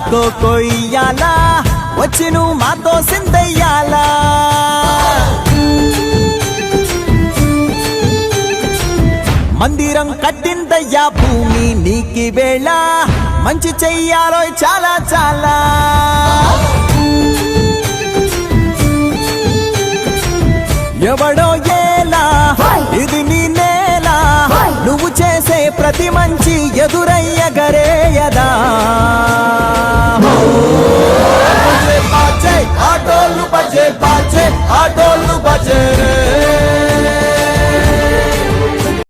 కొయ్యాలా వచ్చి నువ్వు మాతో సిందయ్యాలా మందిరం కట్టిందయ్యా భూమి నీకి వేళ మంచి చెయ్యాలో చాలా చాలా ఎవడో ఏలా ఇది నీ నేల నువ్వు చేసే ప్రతి మంచి ఎదురయ్య